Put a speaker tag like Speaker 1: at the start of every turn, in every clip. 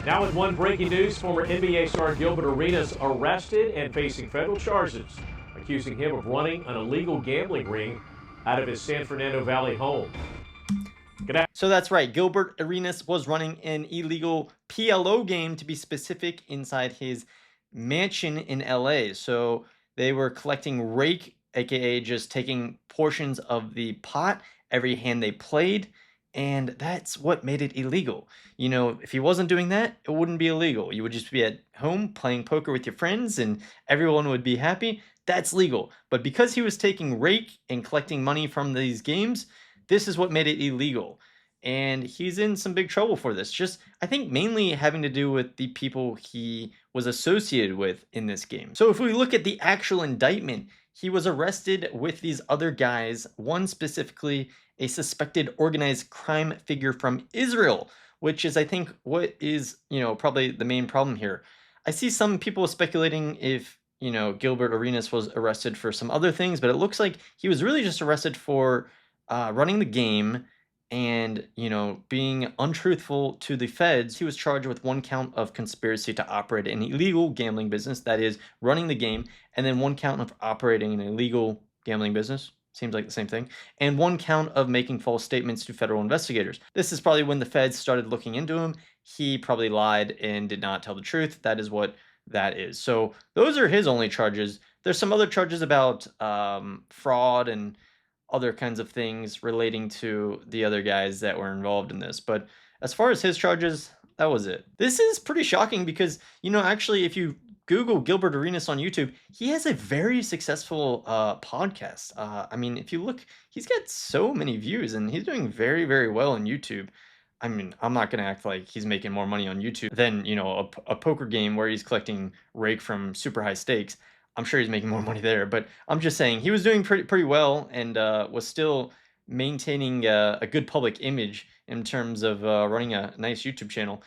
Speaker 1: Now with one breaking news, former NBA star Gilbert Arenas arrested and facing federal charges, accusing him of running an illegal gambling ring out of his San Fernando Valley home.
Speaker 2: So that's right, Gilbert Arenas was running an illegal PLO game, to be specific, inside his mansion in LA. So they were collecting rake, aka just taking portions of the pot every hand they played, and that's what made it illegal. You know, if he wasn't doing that, it wouldn't be illegal. You would just be at home playing poker with your friends and everyone would be happy. That's legal. But because he was taking rake and collecting money from these games, this is what made it illegal. And he's in some big trouble for this. Just, I think, mainly having to do with the people he was associated with in this game. So if we look at the actual indictment, he was arrested with these other guys, one specifically a suspected organized crime figure from Israel, which is, I think, what is, probably the main problem here. I see some people speculating if, Gilbert Arenas was arrested for some other things, but it looks like he was really just arrested for running the game and, being untruthful to the feds. He was charged with one count of conspiracy to operate an illegal gambling business, that is, running the game, and then one count of operating an illegal gambling business. Seems like the same thing. And one count of making false statements to federal investigators. This is probably when the feds started looking into him. He probably lied and did not tell the truth. That is what that is. So those are his only charges. There's some other charges about fraud and other kinds of things relating to the other guys that were involved in this. But as far as his charges, that was it. This is pretty shocking because, actually, if you Google Gilbert Arenas on YouTube, he has a very successful podcast. I mean, if you look, he's got so many views and he's doing very, very well on YouTube. I mean, I'm not going to act like he's making more money on YouTube than, a poker game where he's collecting rake from super high stakes. I'm sure he's making more money there, but I'm just saying he was doing pretty well and was still maintaining a good public image in terms of running a nice YouTube channel.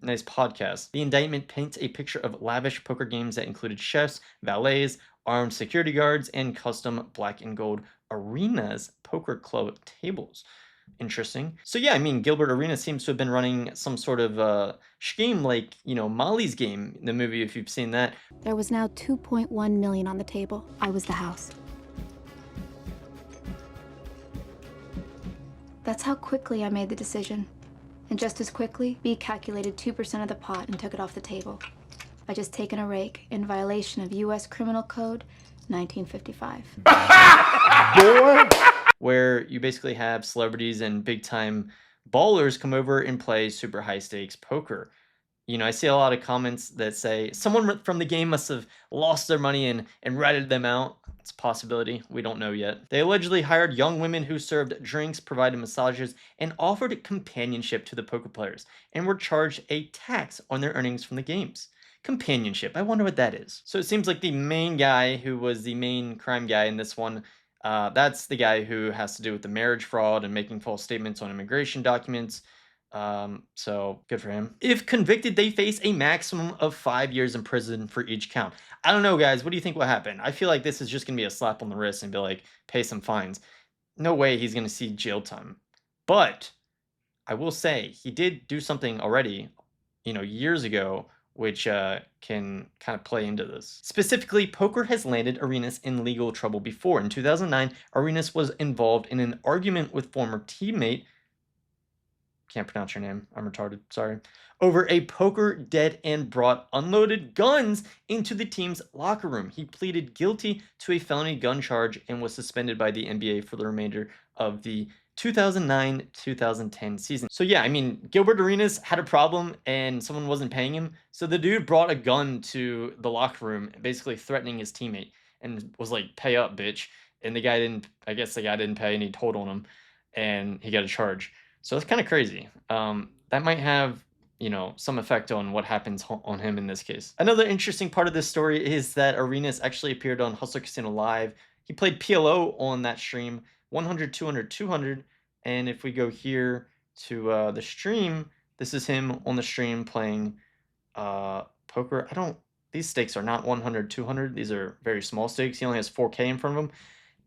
Speaker 2: Nice podcast. The indictment paints a picture of lavish poker games that included chefs, valets, armed security guards, and custom black and gold arenas poker club tables. Interesting. So yeah, I mean, Gilbert Arenas seems to have been running some sort of scheme like, Molly's Game, the movie, if you've seen that.
Speaker 3: There was now $2.1 million on the table. I was the house. That's how quickly I made the decision. And just as quickly, B calculated 2% of the pot and took it off the table by just taking a rake in violation of U.S. Criminal Code 1955.
Speaker 2: Boy! Where you basically have celebrities and big-time ballers come over and play super high-stakes poker. I see a lot of comments that say someone from the game must have lost their money and ratted them out. It's a possibility. We don't know yet. They allegedly hired young women who served drinks, provided massages, and offered companionship to the poker players, and were charged a tax on their earnings from the games. Companionship. I wonder what that is. So it seems like the main guy who was the main crime guy in this one, that's the guy who has to do with the marriage fraud and making false statements on immigration documents. So good for him. If convicted, they face a maximum of 5 years in prison for each count. I don't know, guys. What do you think will happen? I feel like this is just going to be a slap on the wrist and be like, pay some fines. No way he's going to see jail time. But I will say he did do something already, years ago, which can kind of play into this. Specifically, poker has landed Arenas in legal trouble before. In 2009, Arenas was involved in an argument with former teammate, can't pronounce your name, I'm retarded, sorry, over a poker debt and brought unloaded guns into the team's locker room. He pleaded guilty to a felony gun charge and was suspended by the NBA for the remainder of the 2009-2010 season. So yeah, I mean, Gilbert Arenas had a problem and someone wasn't paying him. So the dude brought a gun to the locker room, basically threatening his teammate, and was like, pay up, bitch. And I guess the guy didn't pay and he told on him and he got a charge. So that's kind of crazy. That might have, some effect on what happens on him in this case. Another interesting part of this story is that Arenas actually appeared on Hustler Casino Live. He played PLO on that stream, 100, 200, 200. And if we go here to the stream, this is him on the stream playing poker. These stakes are not 100, 200. These are very small stakes. He only has 4K in front of him.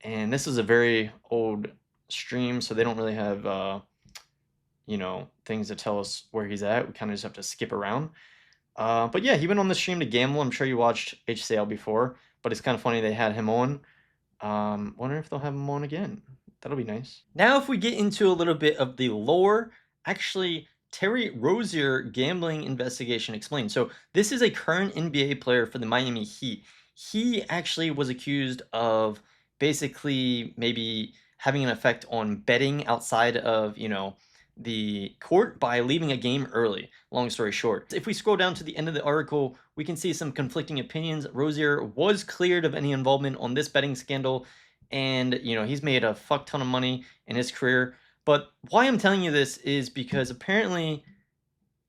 Speaker 2: And this is a very old stream, so they don't really have things to tell us where he's at. We kind of just have to skip around. But yeah, he went on the stream to gamble. I'm sure you watched HCL before, but it's kind of funny they had him on. Wonder if they'll have him on again. That'll be nice. Now, if we get into a little bit of the lore, actually, Terry Rozier gambling investigation explained. So this is a current NBA player for the Miami Heat. He actually was accused of basically maybe having an effect on betting outside of, the court by leaving a game early. Long story short. If we scroll down to the end of the article, we can see some conflicting opinions. Rozier was cleared of any involvement on this betting scandal, and he's made a fuck ton of money in his career. But why I'm telling you this is because apparently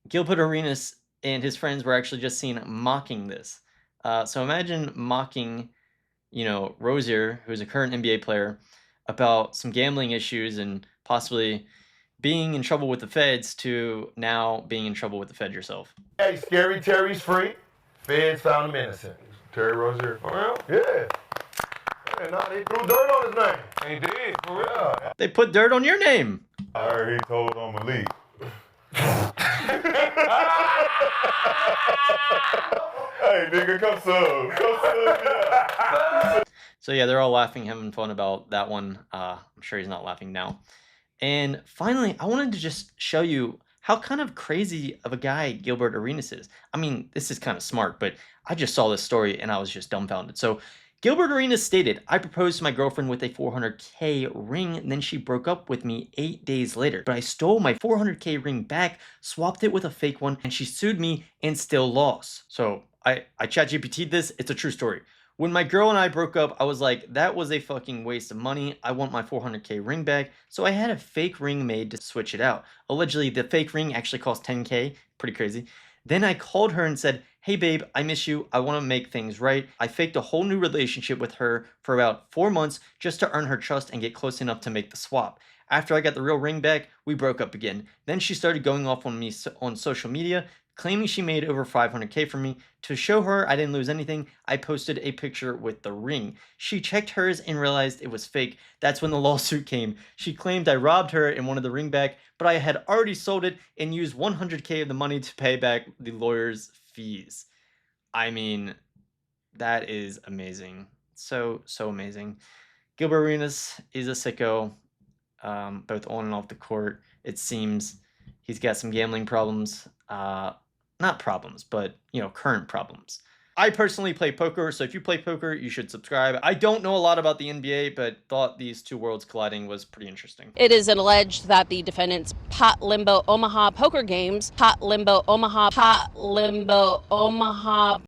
Speaker 2: Gilbert Arenas and his friends were actually just seen mocking this. So imagine mocking, Rozier, who's a current NBA player, about some gambling issues and possibly being in trouble with the feds to now being in trouble with the feds yourself.
Speaker 4: Hey, Scary Terry's free. Feds found him innocent.
Speaker 5: Terry Rozier.
Speaker 4: For real? Yeah. Hey, nah, they threw dirt on his name.
Speaker 5: They did, for real.
Speaker 4: Yeah.
Speaker 2: They put dirt on your name.
Speaker 5: I heard he told on Malik. Hey, nigga, come sub. Yeah.
Speaker 2: So yeah, they're all laughing, having fun about that one. I'm sure he's not laughing now. And finally, I wanted to just show you how kind of crazy of a guy Gilbert Arenas is. I mean, this is kind of smart, but I just saw this story and I was just dumbfounded. So Gilbert Arenas stated, "I proposed to my girlfriend with a $400K ring, and then she broke up with me 8 days later. But I stole my $400K ring back, swapped it with a fake one, and she sued me and still lost." So I ChatGPT'd this. It's a true story. When my girl and I broke up, I was like, that was a fucking waste of money. I want my $400K ring back. So I had a fake ring made to switch it out. Allegedly, the fake ring actually cost $10K. Pretty crazy. Then I called her and said, "Hey babe, I miss you. I want to make things right." I faked a whole new relationship with her for about 4 months just to earn her trust and get close enough to make the swap. After I got the real ring back, we broke up again. Then she started going off on me on social media, claiming she made over $500K from me. To show her I didn't lose anything, I posted a picture with the ring. She checked hers and realized it was fake. That's when the lawsuit came. She claimed I robbed her and wanted the ring back, but I had already sold it and used $100K of the money to pay back the lawyer's fees. I mean, that is amazing. So amazing. Gilbert Arenas is a sicko, both on and off the court. It seems he's got some gambling problems. Not problems, but, current problems. I personally play poker, so if you play poker, you should subscribe. I don't know a lot about the NBA, but thought these two worlds colliding was pretty interesting.
Speaker 6: It is alleged that the defendant's Pot Limbo Omaha poker games, Pot Limbo Omaha